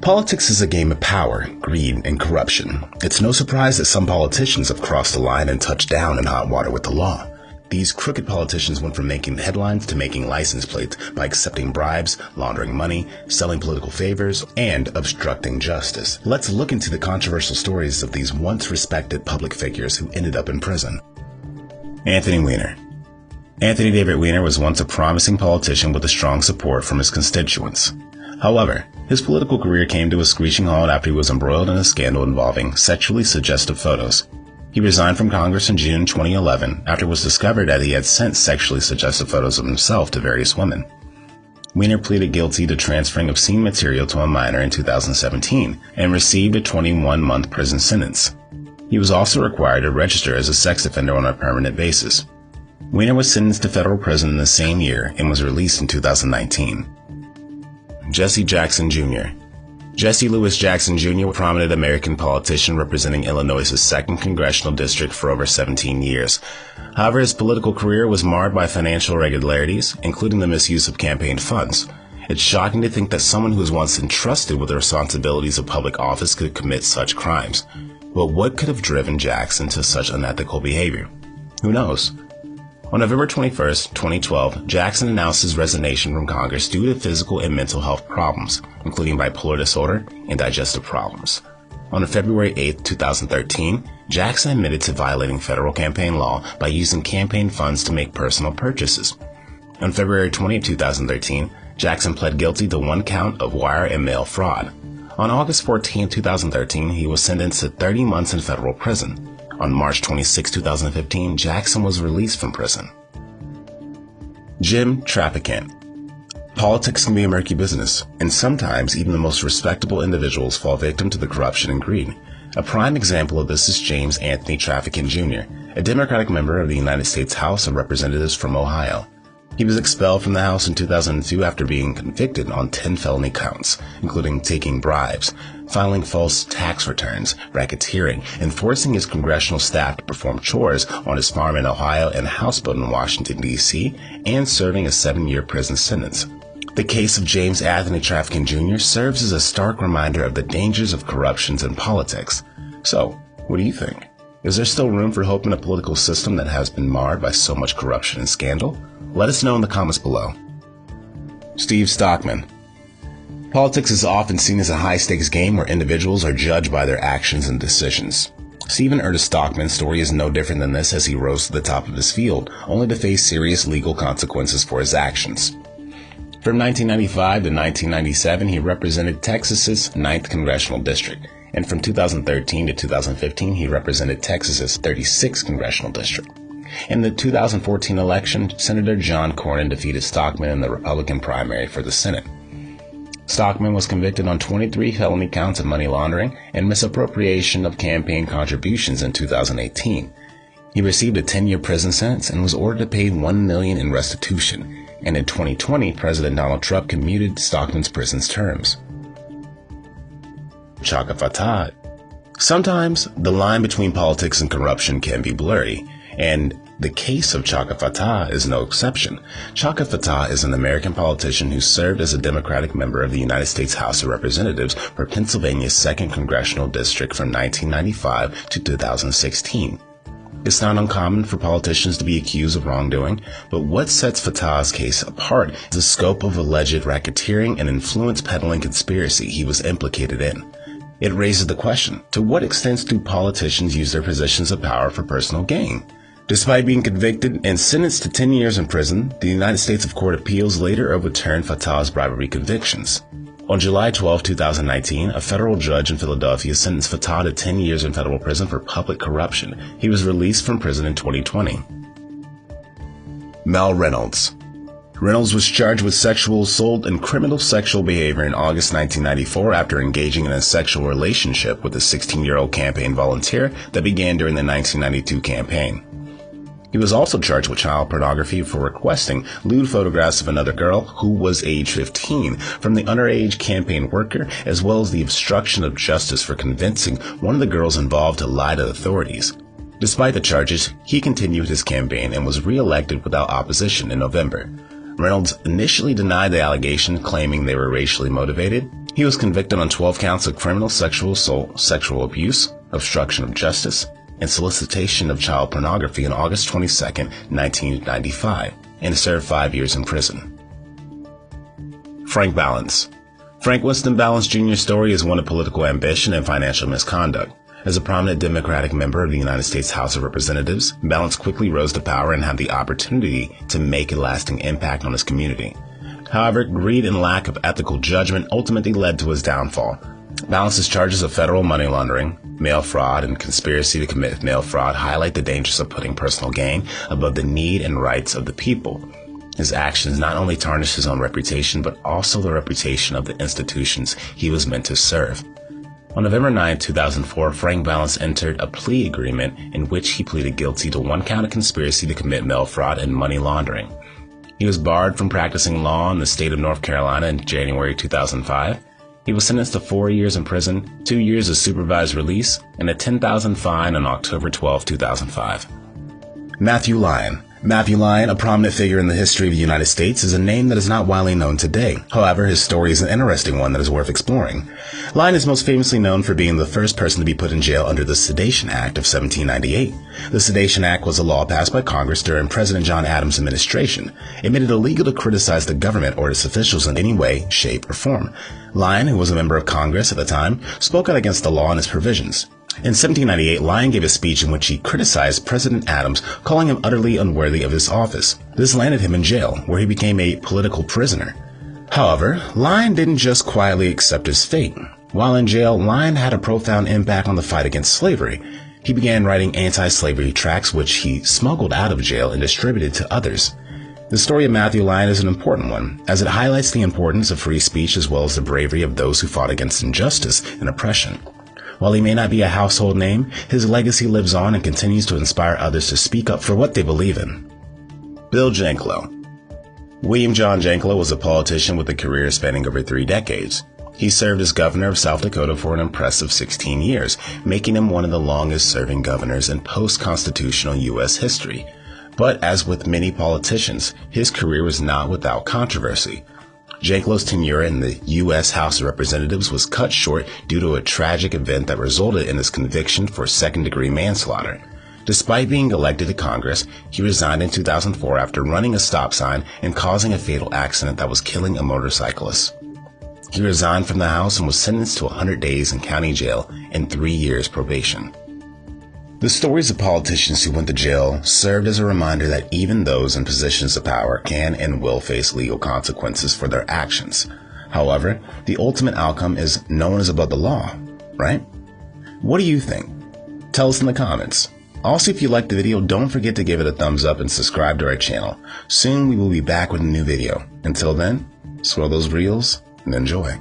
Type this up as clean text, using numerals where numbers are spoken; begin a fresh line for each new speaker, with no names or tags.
Politics is a game of power, greed, and corruption. It's no surprise that some politicians have crossed the line and touched down in hot water with the law. These crooked politicians went from making headlines to making license plates by accepting bribes, laundering money, selling political favors, and obstructing justice. Let's look into the controversial stories of these once respected public figures who ended up in prison. Anthony Weiner. Anthony David Weiner was once a promising politician with a strong support from his constituents. However, his political career came to a screeching halt after he was embroiled in a scandal involving sexually suggestive photos. He resigned from Congress in June 2011 after it was discovered that he had sent sexually suggestive photos of himself to various women. Weiner pleaded guilty to transferring obscene material to a minor in 2017 and received a 21-month prison sentence. He was also required to register as a sex offender on a permanent basis. Weiner was sentenced to federal prison in the same year and was released in 2019. Jesse Jackson Jr. Jesse Louis Jackson Jr. was a prominent American politician representing Illinois' 2nd Congressional District for over 17 years. However, his political career was marred by financial irregularities, including the misuse of campaign funds. It's shocking to think that someone who was once entrusted with the responsibilities of public office could commit such crimes. But what could have driven Jackson to such unethical behavior? Who knows? On November 21, 2012, Jackson announced his resignation from Congress due to physical and mental health problems, including bipolar disorder and digestive problems. On February 8, 2013, Jackson admitted to violating federal campaign law by using campaign funds to make personal purchases. On February 20, 2013, Jackson pled guilty to 1 count of wire and mail fraud. On August 14, 2013, he was sentenced to 30 months in federal prison. On March 26, 2015, Jackson was released from prison. Jim Traficant. Politics can be a murky business, and sometimes even the most respectable individuals fall victim to the corruption and greed. A prime example of this is James Anthony Trafficking Jr., a Democratic member of the United States House of Representatives from Ohio. He was expelled from the House in 2002 after being convicted on 10 felony counts, including taking bribes, filing false tax returns, racketeering, and forcing his congressional staff to perform chores on his farm in Ohio and a houseboat in Washington, D.C., and serving a 7-year prison sentence. The case of James Anthony Trafficking Jr. serves as a stark reminder of the dangers of corruption in politics. So, what do you think? Is there still room for hope in a political system that has been marred by so much corruption and scandal? Let us know in the comments below. Steve Stockman. Politics is often seen as a high-stakes game where individuals are judged by their actions and decisions. Stephen Ernest Stockman's story is no different than this as he rose to the top of his field, only to face serious legal consequences for his actions. From 1995 to 1997, he represented Texas's 9th Congressional District, and from 2013 to 2015, he represented Texas's 36th Congressional District. In the 2014 election, Senator John Cornyn defeated Stockman in the Republican primary for the Senate. Stockman was convicted on 23 felony counts of money laundering and misappropriation of campaign contributions in 2018. He received a 10-year prison sentence and was ordered to pay $1 million in restitution. And in 2020, President Donald Trump commuted Stockman's prison terms. Chaka Fattah. Sometimes the line between politics and corruption can be blurry, and the case of Chaka Fattah is no exception. Chaka Fattah is an American politician who served as a Democratic member of the United States House of Representatives for Pennsylvania's 2nd Congressional District from 1995 to 2016. It's not uncommon for politicians to be accused of wrongdoing, but what sets Fattah's case apart is the scope of alleged racketeering and influence peddling conspiracy he was implicated in. It raises the question, to what extent do politicians use their positions of power for personal gain? Despite being convicted and sentenced to 10 years in prison, the United States Court of Appeals later overturned Fattah's bribery convictions. On July 12, 2019, a federal judge in Philadelphia sentenced Fattah to 10 years in federal prison for public corruption. He was released from prison in 2020. Mel Reynolds. Reynolds was charged with sexual assault and criminal sexual behavior in August 1994 after engaging in a sexual relationship with a 16-year-old campaign volunteer that began during the 1992 campaign. He was also charged with child pornography for requesting lewd photographs of another girl who was age 15 from the underage campaign worker, as well as the obstruction of justice for convincing one of the girls involved to lie to authorities. Despite the charges, he continued his campaign and was re-elected without opposition in November. Reynolds initially denied the allegation, claiming they were racially motivated. He was convicted on 12 counts of criminal sexual assault, sexual abuse, obstruction of justice, and solicitation of child pornography on August 22, 1995, and served 5 years in prison. Frank Balance. Frank Winston Balance Jr.'s story is one of political ambition and financial misconduct. As a prominent Democratic member of the United States House of Representatives, Balance quickly rose to power and had the opportunity to make a lasting impact on his community. However, greed and lack of ethical judgment ultimately led to his downfall. Balance's charges of federal money laundering, mail fraud, and conspiracy to commit mail fraud highlight the dangers of putting personal gain above the need and rights of the people. His actions not only tarnished his own reputation, but also the reputation of the institutions he was meant to serve. On November 9, 2004, Frank Balance entered a plea agreement in which he pleaded guilty to 1 count of conspiracy to commit mail fraud and money laundering. He was barred from practicing law in the state of North Carolina in January 2005. He was sentenced to 4 years in prison, 2 years of supervised release, and a $10,000 fine on October 12, 2005. Matthew Lyon. Matthew Lyon, a prominent figure in the history of the United States, is a name that is not widely known today. However, his story is an interesting one that is worth exploring. Lyon is most famously known for being the first person to be put in jail under the Sedation Act of 1798. The Sedation Act was a law passed by Congress during President John Adams' administration. It made it illegal to criticize the government or its officials in any way, shape, or form. Lyon, who was a member of Congress at the time, spoke out against the law and its provisions. In 1798, Lyon gave a speech in which he criticized President Adams, calling him utterly unworthy of his office. This landed him in jail, where he became a political prisoner. However, Lyon didn't just quietly accept his fate. While in jail, Lyon had a profound impact on the fight against slavery. He began writing anti-slavery tracts which he smuggled out of jail and distributed to others. The story of Matthew Lyon is an important one, as it highlights the importance of free speech as well as the bravery of those who fought against injustice and oppression. While he may not be a household name, his legacy lives on and continues to inspire others to speak up for what they believe in. Bill Janklow. William John Janklow was a politician with a career spanning over 3 decades. He served as governor of South Dakota for an impressive 16 years, making him one of the longest-serving governors in post-constitutional U.S. history. But as with many politicians, his career was not without controversy. Janklow's tenure in the U.S. House of Representatives was cut short due to a tragic event that resulted in his conviction for second-degree manslaughter. Despite being elected to Congress, he resigned in 2004 after running a stop sign and causing a fatal accident that was killing a motorcyclist. He resigned from the House and was sentenced to 100 days in county jail and 3 years probation. The stories of politicians who went to jail served as a reminder that even those in positions of power can and will face legal consequences for their actions. However, the ultimate outcome is no one is above the law, right? What do you think? Tell us in the comments. Also, if you liked the video, don't forget to give it a thumbs up and subscribe to our channel. Soon we will be back with a new video. Until then, swirl those reels and enjoy.